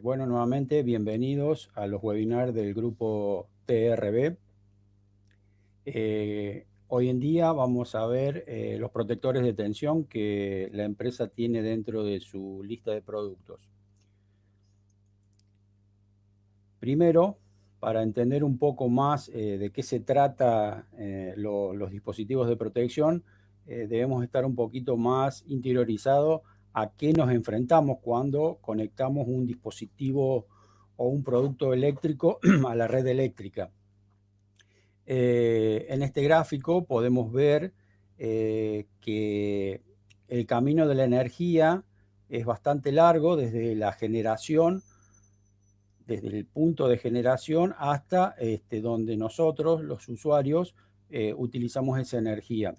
Bueno, nuevamente, bienvenidos a los webinars del grupo TRB. Hoy en día vamos a ver los protectores de tensión que la empresa tiene dentro de su lista de productos. Primero, para entender un poco más de qué se trata los dispositivos de protección, debemos estar un poquito más interiorizados a qué nos enfrentamos cuando conectamos un dispositivo o un producto eléctrico a la red eléctrica. En este gráfico podemos ver que el camino de la energía es bastante largo desde la generación, desde el punto de generación hasta donde nosotros, los usuarios, utilizamos esa energía.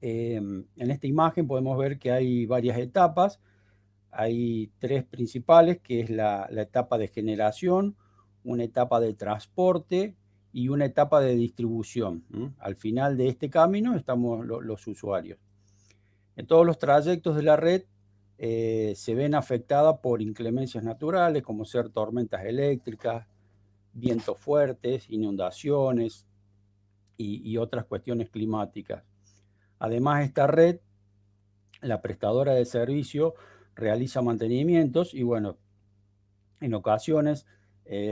En esta imagen podemos ver que hay varias etapas. Hay tres principales, que es la etapa de generación, una etapa de transporte y una etapa de distribución. Al final de este camino estamos los usuarios. En todos los trayectos de la red se ven afectadas por inclemencias naturales, como ser tormentas eléctricas, vientos fuertes, inundaciones y otras cuestiones climáticas. Además, esta red, la prestadora de servicio, realiza mantenimientos y, bueno, en ocasiones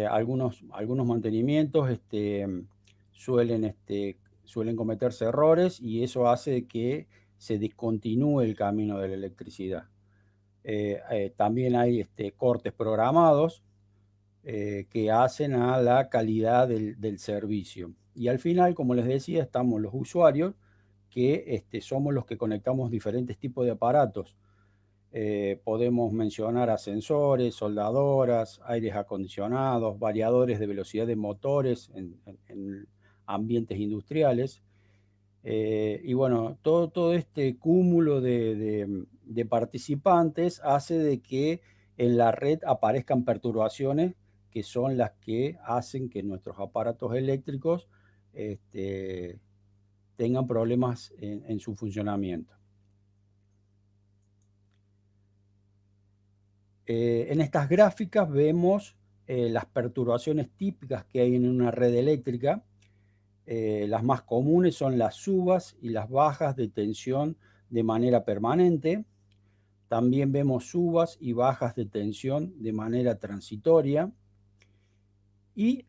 algunos mantenimientos suelen cometerse errores y eso hace que se descontinúe el camino de la electricidad. También hay cortes programados que hacen a la calidad del servicio. Y al final, como les decía, estamos los usuarios, que somos los que conectamos diferentes tipos de aparatos. Podemos mencionar ascensores, soldadoras, aires acondicionados, variadores de velocidad de motores en ambientes industriales. Y bueno, todo este cúmulo de participantes hace de que en la red aparezcan perturbaciones que son las que hacen que nuestros aparatos eléctricos tengan problemas en su funcionamiento. En estas gráficas vemos las perturbaciones típicas que hay en una red eléctrica. Las más comunes son las subas y las bajas de tensión de manera permanente. También vemos subas y bajas de tensión de manera transitoria. Y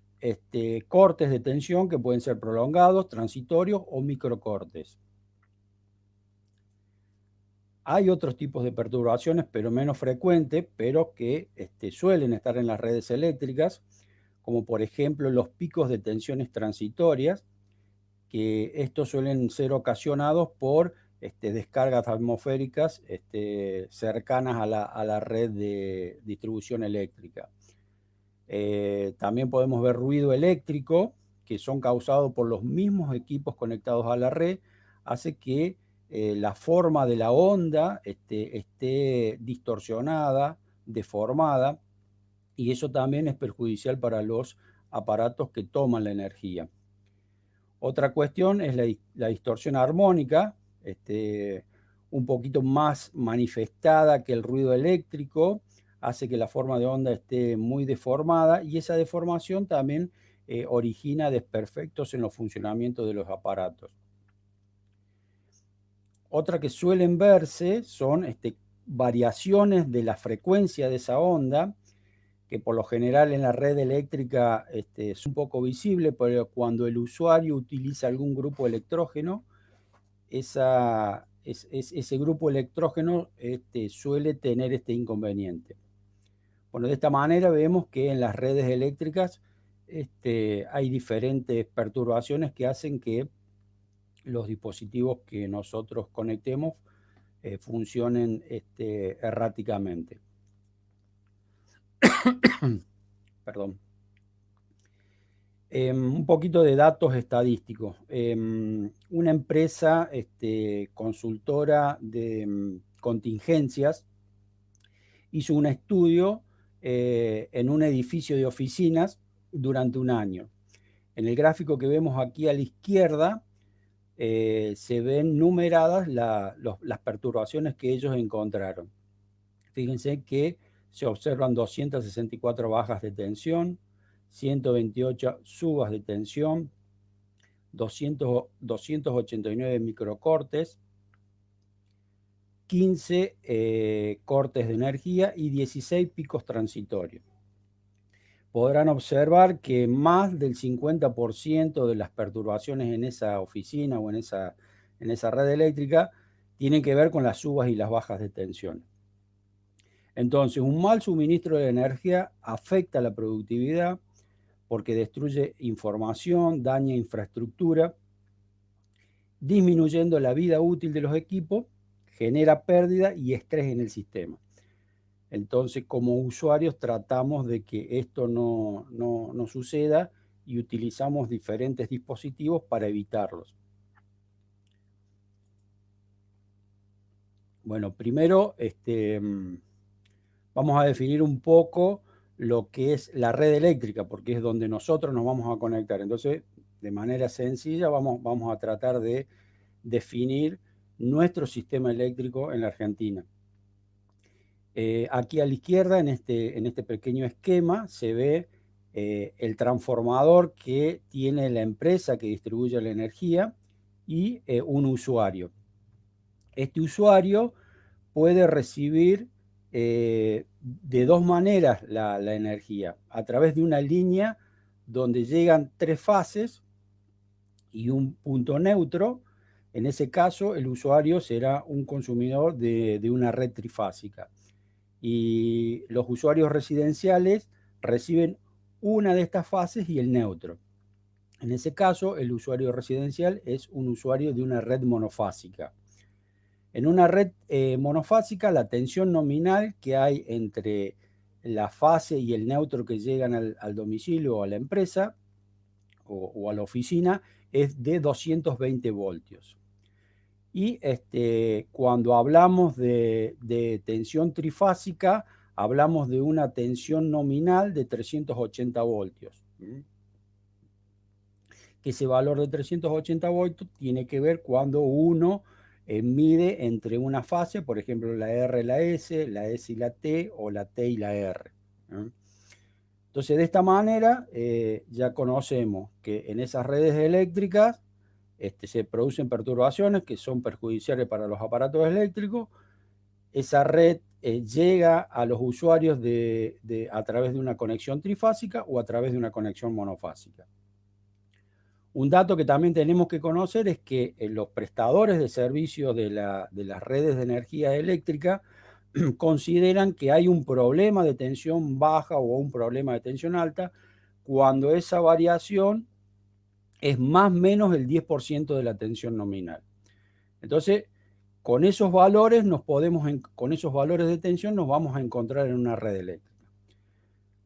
cortes de tensión que pueden ser prolongados, transitorios o microcortes. Hay otros tipos de perturbaciones, pero menos frecuentes, pero que suelen estar en las redes eléctricas, como por ejemplo los picos de tensiones transitorias, que estos suelen ser ocasionados por descargas atmosféricas cercanas a la red de distribución eléctrica. También podemos ver ruido eléctrico, que son causados por los mismos equipos conectados a la red, hace que la forma de la onda esté distorsionada, deformada, y eso también es perjudicial para los aparatos que toman la energía. Otra cuestión es la distorsión armónica, un poquito más manifestada que el ruido eléctrico, hace que la forma de onda esté muy deformada y esa deformación también origina desperfectos en los funcionamientos de los aparatos. Otra que suelen verse son variaciones de la frecuencia de esa onda, que por lo general en la red eléctrica es un poco visible, pero cuando el usuario utiliza algún grupo electrógeno, ese grupo electrógeno suele tener este inconveniente. Bueno, de esta manera vemos que en las redes eléctricas hay diferentes perturbaciones que hacen que los dispositivos que nosotros conectemos funcionen erráticamente. Perdón. Un poquito de datos estadísticos. Una empresa consultora de contingencias hizo un estudio en un edificio de oficinas durante un año. En el gráfico que vemos aquí a la izquierda se ven numeradas las perturbaciones que ellos encontraron. Fíjense que se observan 264 bajas de tensión, 128 subas de tensión, 289 microcortes, 15 cortes de energía y 16 picos transitorios. Podrán observar que más del 50% de las perturbaciones en esa oficina o en esa red eléctrica tienen que ver con las subas y las bajas de tensión. Entonces, un mal suministro de energía afecta la productividad porque destruye información, daña infraestructura, disminuyendo la vida útil de los equipos, genera pérdida y estrés en el sistema. Entonces, como usuarios tratamos de que esto no suceda y utilizamos diferentes dispositivos para evitarlos. Bueno, primero vamos a definir un poco lo que es la red eléctrica, porque es donde nosotros nos vamos a conectar. Entonces, de manera sencilla, vamos a tratar de definir nuestro sistema eléctrico en la Argentina. Aquí a la izquierda, en este pequeño esquema, se ve el transformador que tiene la empresa que distribuye la energía y un usuario. Este usuario puede recibir de dos maneras la energía: a través de una línea donde llegan 3 fases y un punto neutro. En ese caso, el usuario será un consumidor de una red trifásica. Y los usuarios residenciales reciben una de estas fases y el neutro. En ese caso, el usuario residencial es un usuario de una red monofásica. En una red monofásica, la tensión nominal que hay entre la fase y el neutro que llegan al domicilio o a la empresa o a la oficina es de 220 voltios. Y cuando hablamos de tensión trifásica, hablamos de una tensión nominal de 380 voltios. Que ese valor de 380 voltios tiene que ver cuando uno mide entre una fase, por ejemplo, la R y la S y la T, o la T y la R. Entonces, de esta manera ya conocemos que en esas redes eléctricas se producen perturbaciones que son perjudiciales para los aparatos eléctricos. Esa red llega a los usuarios a través de una conexión trifásica o a través de una conexión monofásica. Un dato que también tenemos que conocer es que los prestadores de servicios de las redes de energía eléctrica consideran que hay un problema de tensión baja o un problema de tensión alta cuando esa variación es más o menos el 10% de la tensión nominal. Entonces, con esos valores de tensión nos vamos a encontrar en una red eléctrica.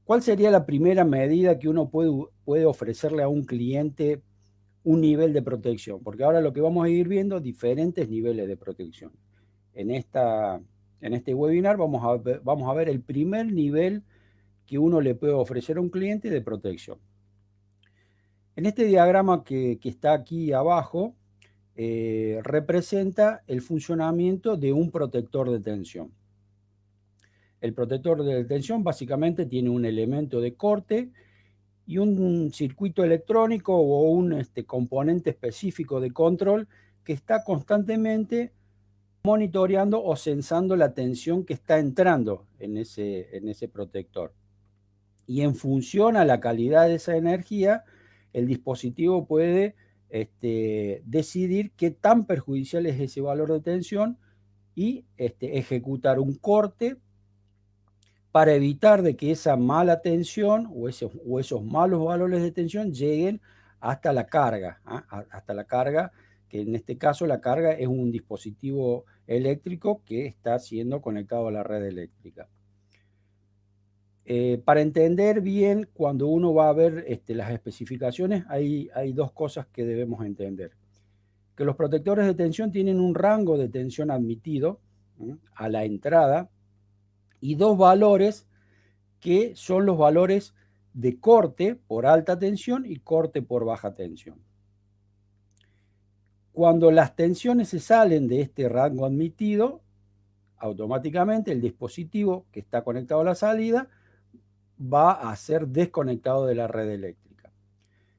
¿Cuál sería la primera medida que uno puede ofrecerle a un cliente un nivel de protección? Porque ahora lo que vamos a ir viendo, diferentes niveles de protección. En este webinar vamos a ver el primer nivel que uno le puede ofrecer a un cliente de protección. En este diagrama que está aquí abajo, representa el funcionamiento de un protector de tensión. El protector de tensión básicamente tiene un elemento de corte y un circuito electrónico o un componente específico de control que está constantemente monitoreando o sensando la tensión que está entrando en ese protector. Y en función a la calidad de esa energía, el dispositivo puede decidir qué tan perjudicial es ese valor de tensión y ejecutar un corte para evitar de que esa mala tensión o esos malos valores de tensión lleguen hasta la carga, hasta la carga, que en este caso la carga es un dispositivo eléctrico que está siendo conectado a la red eléctrica. Para entender bien, cuando uno va a ver las especificaciones, hay dos cosas que debemos entender. Que los protectores de tensión tienen un rango de tensión admitido a la entrada y dos valores que son los valores de corte por alta tensión y corte por baja tensión. Cuando las tensiones se salen de este rango admitido, automáticamente el dispositivo que está conectado a la salida va a ser desconectado de la red eléctrica.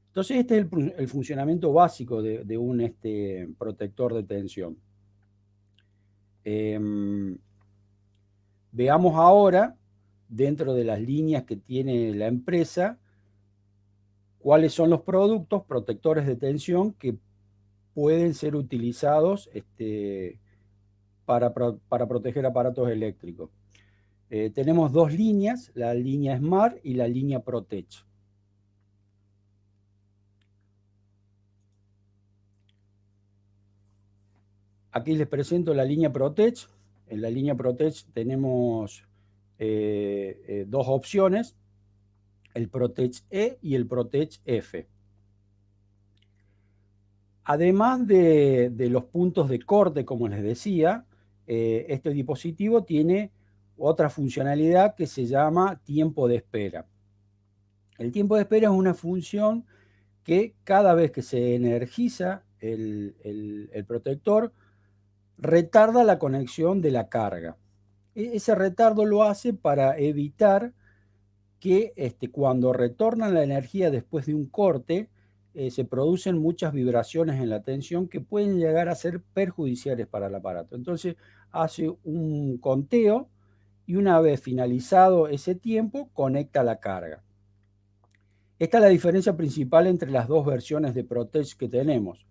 Entonces este es el funcionamiento básico de un protector de tensión. Veamos ahora, dentro de las líneas que tiene la empresa, cuáles son los productos protectores de tensión que pueden ser utilizados para proteger aparatos eléctricos. Tenemos dos líneas, la línea Smart y la línea Protech. Aquí les presento la línea Protech. En la línea Protech tenemos dos opciones, el Protech E y el Protech F. Además de los puntos de corte, como les decía, este dispositivo tiene otra funcionalidad que se llama tiempo de espera. El tiempo de espera es una función que cada vez que se energiza el protector, retarda la conexión de la carga. Ese retardo lo hace para evitar que cuando retornan la energía después de un corte, se producen muchas vibraciones en la tensión que pueden llegar a ser perjudiciales para el aparato. Entonces hace un conteo y una vez finalizado ese tiempo, conecta la carga. Esta es la diferencia principal entre las dos versiones de Protech que tenemos.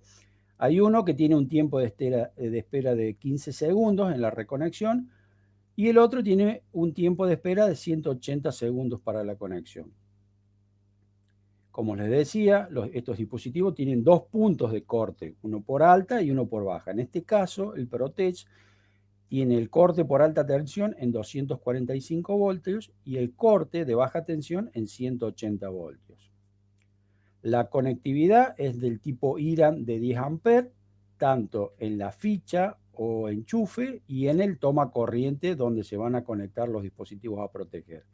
Hay uno que tiene un tiempo de espera de 15 segundos en la reconexión y el otro tiene un tiempo de espera de 180 segundos para la conexión. Como les decía, estos dispositivos tienen dos puntos de corte, uno por alta y uno por baja. En este caso, el Protech tiene el corte por alta tensión en 245 voltios y el corte de baja tensión en 180 voltios. La conectividad es del tipo IRAN de 10 amperes, tanto en la ficha o enchufe y en el toma corriente donde se van a conectar los dispositivos a proteger.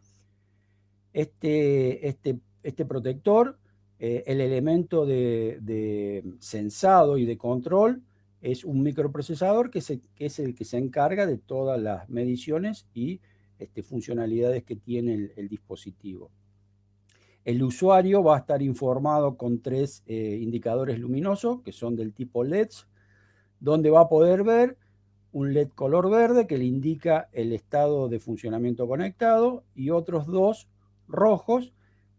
Este protector, el elemento de sensado y de control es un microprocesador que es el que se encarga de todas las mediciones y funcionalidades que tiene el dispositivo. El usuario va a estar informado con tres indicadores luminosos que son del tipo LEDs, donde va a poder ver un LED color verde que le indica el estado de funcionamiento conectado y otros dos rojos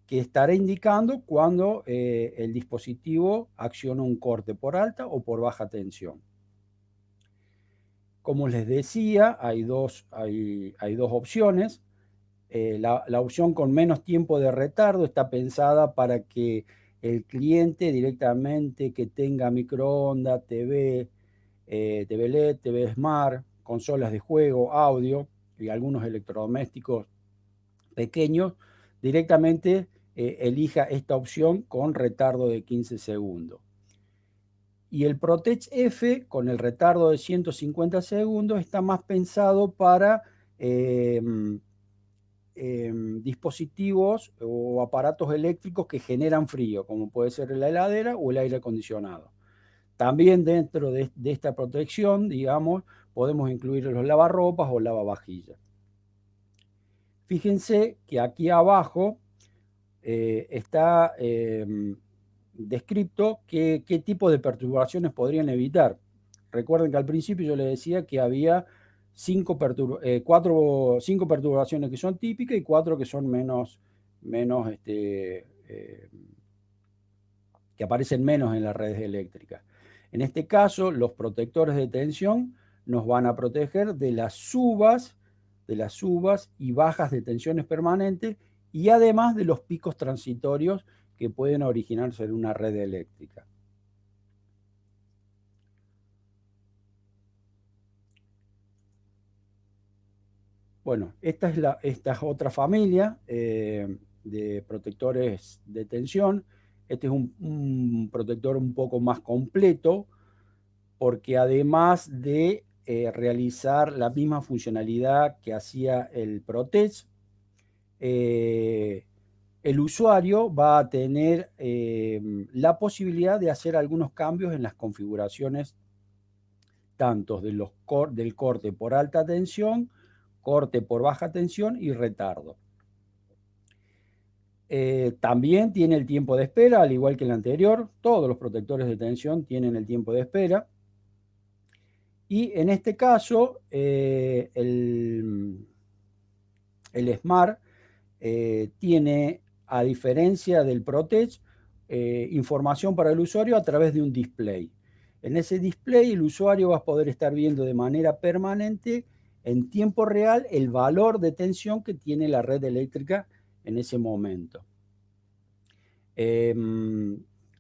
que estará indicando cuando el dispositivo acciona un corte por alta o por baja tensión. Como les decía, hay dos opciones. La opción con menos tiempo de retardo está pensada para que el cliente directamente que tenga microondas, TV LED, TV Smart, consolas de juego, audio y algunos electrodomésticos pequeños, directamente elija esta opción con retardo de 15 segundos. Y el Protech F, con el retardo de 150 segundos, está más pensado para dispositivos o aparatos eléctricos que generan frío, como puede ser la heladera o el aire acondicionado. También dentro de esta protección, digamos, podemos incluir los lavarropas o lavavajillas. Fíjense que aquí abajo está descrito qué tipo de perturbaciones podrían evitar. Recuerden que al principio yo les decía que había cinco perturbaciones que son típicas y 4 que son que aparecen menos en las redes eléctricas. En este caso, los protectores de tensión nos van a proteger de las subas y bajas de tensiones permanentes y además de los picos transitorios que pueden originarse en una red eléctrica. Bueno, esta es otra familia de protectores de tensión. Este es un protector un poco más completo porque además de realizar la misma funcionalidad que hacía el Protech, el usuario va a tener la posibilidad de hacer algunos cambios en las configuraciones tanto del corte por alta tensión, corte por baja tensión y retardo. También tiene el tiempo de espera, al igual que el anterior. Todos los protectores de tensión tienen el tiempo de espera. Y en este caso, el Smart tiene, a diferencia del ProTech, información para el usuario a través de un display. En ese display el usuario va a poder estar viendo de manera permanente, en tiempo real, el valor de tensión que tiene la red eléctrica en ese momento.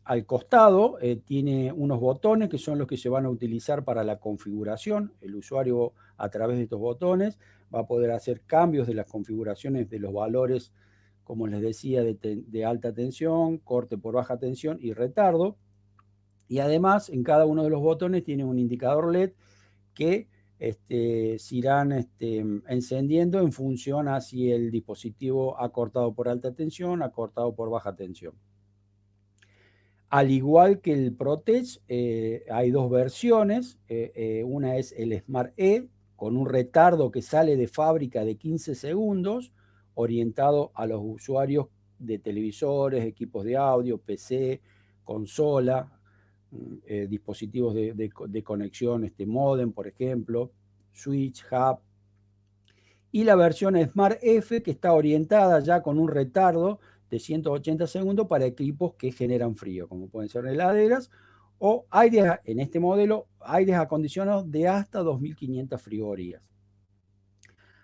Al costado tiene unos botones que son los que se van a utilizar para la configuración. El usuario, a través de estos botones, va a poder hacer cambios de las configuraciones de los valores, como les decía, de alta tensión, corte por baja tensión y retardo. Y además, en cada uno de los botones tiene un indicador LED que se irán encendiendo en función a si el dispositivo ha cortado por alta tensión, ha cortado por baja tensión. Al igual que el ProTech, hay dos versiones. Una es el Smart E, con un retardo que sale de fábrica de 15 segundos, orientado a los usuarios de televisores, equipos de audio, PC, consola, dispositivos de conexión, módem, por ejemplo, switch, hub. Y la versión Smart F, que está orientada ya con un retardo de 180 segundos para equipos que generan frío, como pueden ser heladeras o aires, en este modelo, aires acondicionados de hasta 2500 frigorías.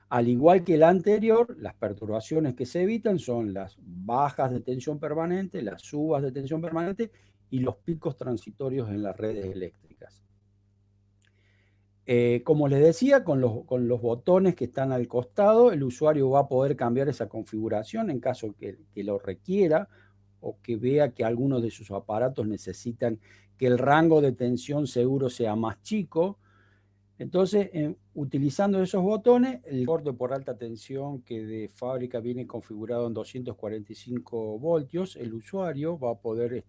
Al igual que el anterior, las perturbaciones que se evitan son las bajas de tensión permanente, las subas de tensión permanente y los picos transitorios en las redes eléctricas. Como les decía, con los botones que están al costado, el usuario va a poder cambiar esa configuración en caso que lo requiera o que vea que algunos de sus aparatos necesitan que el rango de tensión seguro sea más chico. Entonces, utilizando esos botones, el corte por alta tensión que de fábrica viene configurado en 245 voltios, el usuario va a poder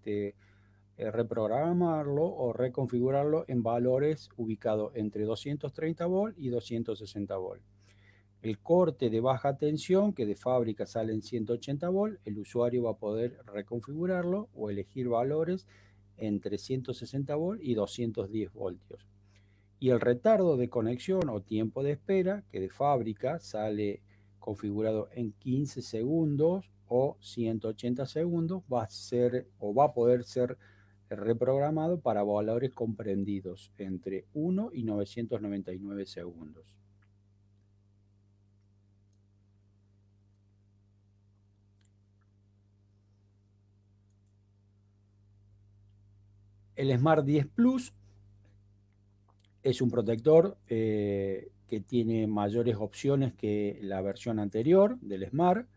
reprogramarlo o reconfigurarlo en valores ubicados entre 230 volt y 260 volt. El corte de baja tensión, que de fábrica sale en 180 volt, el usuario va a poder reconfigurarlo o elegir valores entre 160 volt y 210 voltios. Y el retardo de conexión o tiempo de espera, que de fábrica sale configurado en 15 segundos o 180 segundos, va a poder ser reprogramado para valores comprendidos entre 1 y 999 segundos. El Smart 10 Plus es un protector que tiene mayores opciones que la versión anterior del Smart.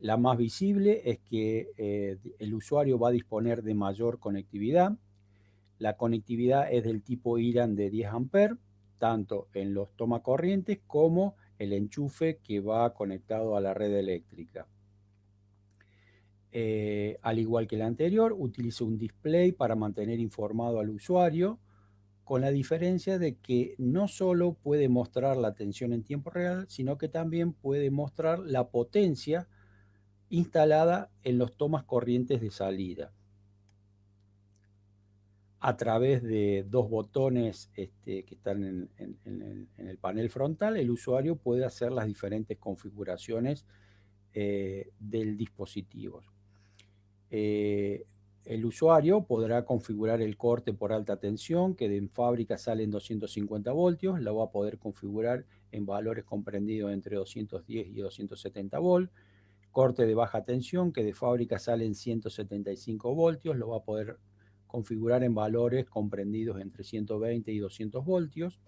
La más visible es que el usuario va a disponer de mayor conectividad. La conectividad es del tipo IRAN de 10 amperes, tanto en los tomacorrientes como el enchufe que va conectado a la red eléctrica. Al igual que el anterior, utiliza un display para mantener informado al usuario, con la diferencia de que no solo puede mostrar la tensión en tiempo real, sino que también puede mostrar la potencia instalada en los tomas corrientes de salida. A través de dos botones que están en el panel frontal, el usuario puede hacer las diferentes configuraciones del dispositivo. El usuario podrá configurar el corte por alta tensión, que de fábrica sale en 250 voltios, lo va a poder configurar en valores comprendidos entre 210 y 270 volts. Corte de baja tensión, que de fábrica sale en 175 voltios, lo va a poder configurar en valores comprendidos entre 120 y 200 voltios.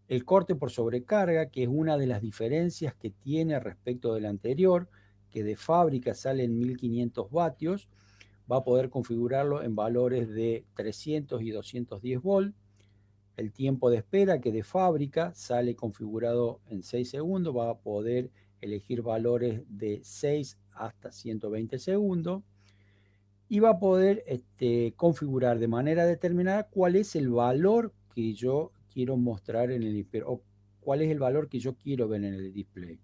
El corte por sobrecarga, que es una de las diferencias que tiene respecto del anterior, que de fábrica sale en 1500 vatios, va a poder configurarlo en valores de 300 y 210 volt. El tiempo de espera, que de fábrica sale configurado en 6 segundos, va a poder elegir valores de 6 hasta 120 segundos y va a poder configurar de manera determinada cuál es el valor que yo quiero mostrar en el display, o cuál es el valor que yo quiero ver en el display.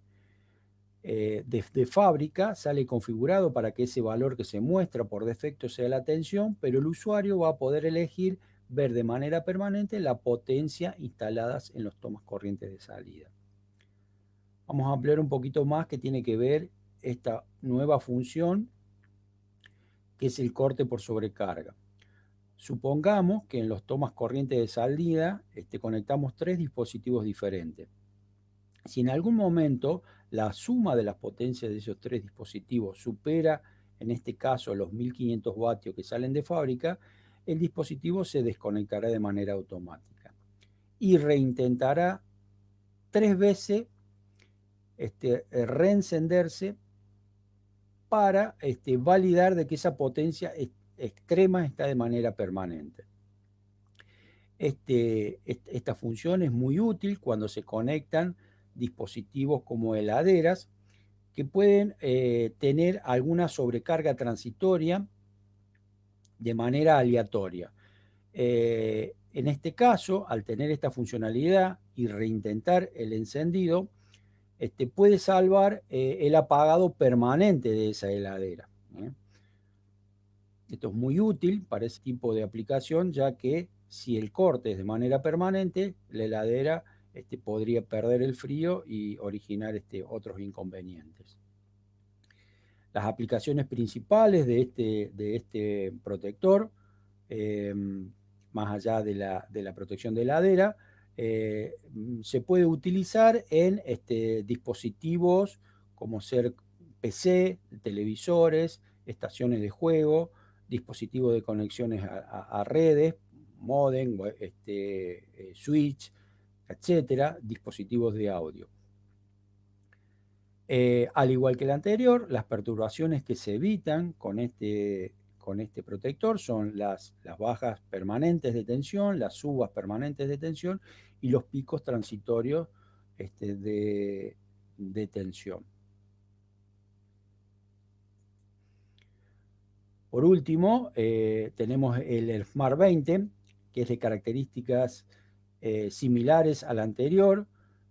De fábrica sale configurado para que ese valor que se muestra por defecto sea la tensión, pero el usuario va a poder elegir ver de manera permanente la potencia instaladas en los tomas corrientes de salida. Vamos a ampliar un poquito más que tiene que ver esta nueva función, que es el corte por sobrecarga. Supongamos que en los tomas corrientes de salida conectamos tres dispositivos diferentes. Si en algún momento la suma de las potencias de esos tres dispositivos supera, en este caso, los 1500 vatios que salen de fábrica, el dispositivo se desconectará de manera automática y reintentará 3 veces reencenderse para validar de que esa potencia extrema está de manera permanente. Esta función es muy útil cuando se conectan dispositivos como heladeras que pueden tener alguna sobrecarga transitoria de manera aleatoria. En este caso, al tener esta funcionalidad y reintentar el encendido, puede salvar el apagado permanente de esa heladera. Esto es muy útil para ese tipo de aplicación, ya que si el corte es de manera permanente, la heladera podría perder el frío y originar otros inconvenientes. Las aplicaciones principales de este protector, más allá de la protección de heladera, se puede utilizar en dispositivos como ser PC, televisores, estaciones de juego, dispositivos de conexiones a redes, modem, switch, etcétera, dispositivos de audio. Al igual que el anterior, las perturbaciones que se evitan con este protector son las bajas permanentes de tensión, las subas permanentes de tensión y los picos transitorios de tensión. Por último, tenemos el Smart 20, que es de características similares al anterior,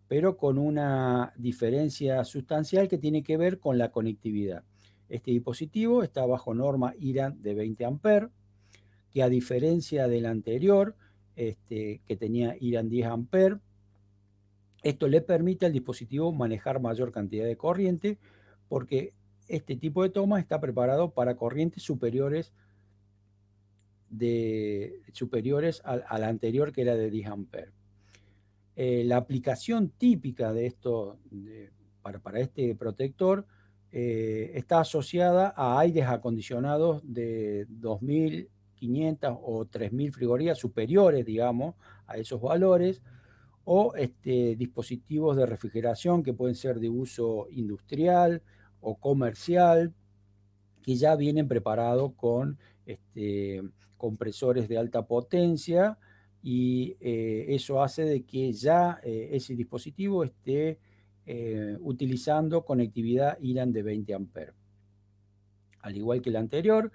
pero con una diferencia sustancial que tiene que ver con la conectividad. Este dispositivo está bajo norma IRAN de 20 A, que a diferencia del anterior, que tenía IRAN 10 A, esto le permite al dispositivo manejar mayor cantidad de corriente, porque este tipo de toma está preparado para corrientes superiores al anterior, que era de 10 amperes. La aplicación típica de esto para este protector está asociada a aires acondicionados de 2500 o 3000 frigorías superiores, digamos, a esos valores, o dispositivos de refrigeración que pueden ser de uso industrial o comercial, que ya vienen preparados con compresores de alta potencia, y eso hace de que ya ese dispositivo esté utilizando conectividad IRAN de 20 amperes. Al igual que el anterior,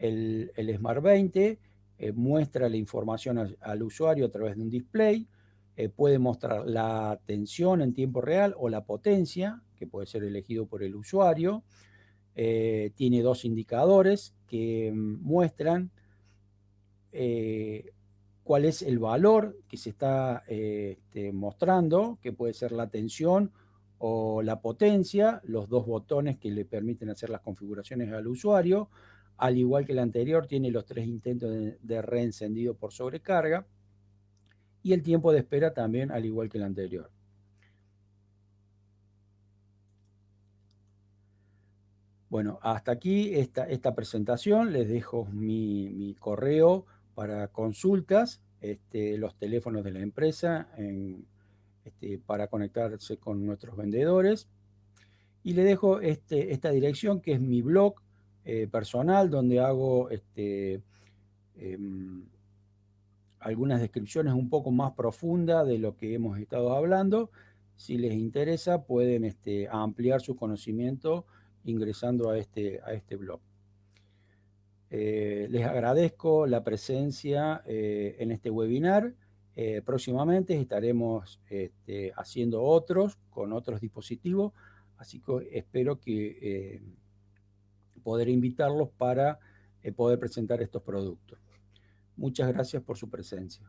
el Smart 20 muestra la información al usuario a través de un display, puede mostrar la tensión en tiempo real o la potencia, que puede ser elegido por el usuario. Tiene dos indicadores que muestran cuál es el valor que se está mostrando, que puede ser la tensión o la potencia, los dos botones que le permiten hacer las configuraciones al usuario. Al igual que el anterior, tiene los 3 intentos de reencendido por sobrecarga, y el tiempo de espera también, al igual que el anterior. Bueno, hasta aquí esta presentación. Les dejo mi correo para consultas, los teléfonos de la empresa para conectarse con nuestros vendedores. Y le dejo esta dirección, que es mi blog personal, donde hago algunas descripciones un poco más profundas de lo que hemos estado hablando. Si les interesa, pueden ampliar su conocimiento ingresando a este blog. Les agradezco la presencia en este webinar. Próximamente estaremos haciendo otros con otros dispositivos, así que espero que poder invitarlos para poder presentar estos productos. Muchas gracias por su presencia.